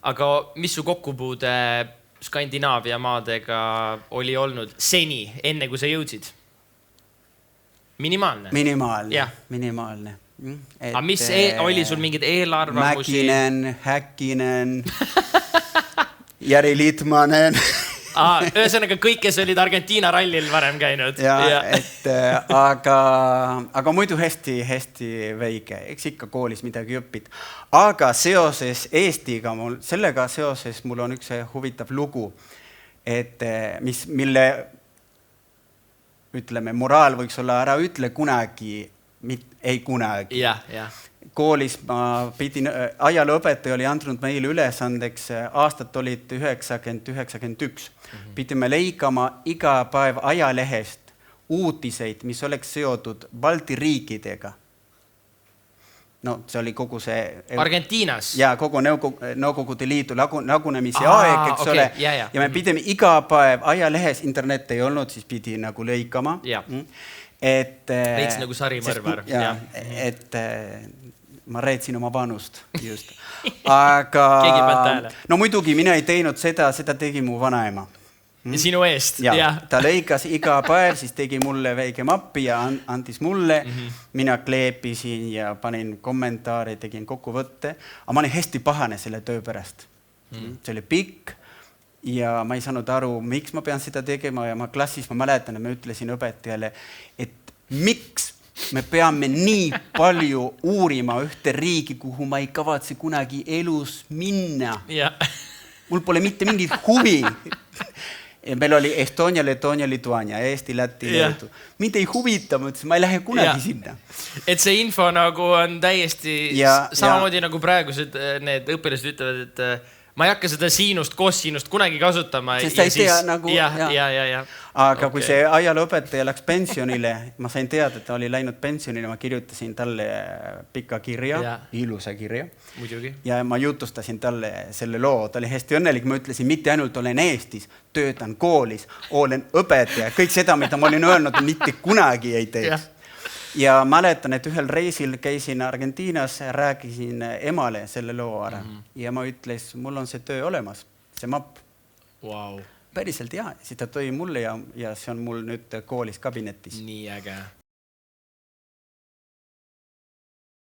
Aga mis su kokkupuude Skandinaavia maadega oli olnud seni, enne kui sa jõudsid? Minimaalne? Minimaalne. Aga mis oli sul mingid eelarvamusi? Mäkinen, Häkkinen, Jari Litmanen. Ühesõnaga kõik, kes olid Argentiina rallil varem käinud. Aga muidu hästi väike. Eks ikka koolis midagi õpid. Aga seoses Eestiga, sellega seoses mul on üks huvitav lugu, mille ütleme, moraal võiks olla ära ütle kunagi, ei kunagi. Koolis ma pidin, ajalooõpetaja oli andnud meile ülesandeks, aastat olid 90-91. Pidime leikama iga päev ajalehest uutiseid, mis oleks seotud Balti riikidega. No, see oli kogu see... Argentiinas? Ja kogu Nõukogude Liidu lagunemise aeg, eks ole. Ja me pidime iga päev ajalehes, internet ei olnud, siis pidi nagu leikama. Reits nagu sarimõrvar. Ma reetsin oma vanust just. Aga no muidugi mina ei teinud seda tegi mu vanaema. Ja sinu eest? Ta lõikas iga päev, siis tegi mulle väike mappi ja andis mulle. Mina kleepisin ja panin kommentaari, tegin kokkuvõtte. Aga ma olin hästi pahane selle töö pärast. See oli pikk ja ma ei saanud aru, miks ma pean seda tegema ja ma klassis, ma mäletan, et ma ütlesin õpetajale, et miks me peame nii palju uurima ühte riigi, kuhu ma ei kavatse kunagi elus minna. Mul pole mitte mingit huvi. Meil oli Estonia, Letonia, Lituania, Eesti, Läti, Leedu. Mind ei huvita, ma ei lähe kunagi sinna. Et see info nagu on täiesti samamoodi nagu praegused need õpilased ütlevad, et ma ei hakka seda siinust, kossinust kunagi kasutama. Sest sa ei tea nagu... Aga kui see ajalooõpetaja läks pensionile, ma sain teada, et ta oli läinud pensionile, ma kirjutasin talle pika kirja, ilusa kirja. Muidugi. Ja ma jutustasin talle selle loo. Ta oli hästi õnnelik, ma ütlesin, mitte ainult olen Eestis, töötan koolis, olen õpetaja. Kõik seda, mida ma olin öelnud, mitte kunagi ei teeks. Ja mäletan, et ühel reisil käisin Argentiinas, rääkisin emale selle loo ära. Ja ma ütles, mul on see töö olemas, see mapp. Wow. Päriselt jah, siis ta tõi mulle ja see on mul nüüd koolis kabinetis. Nii äge.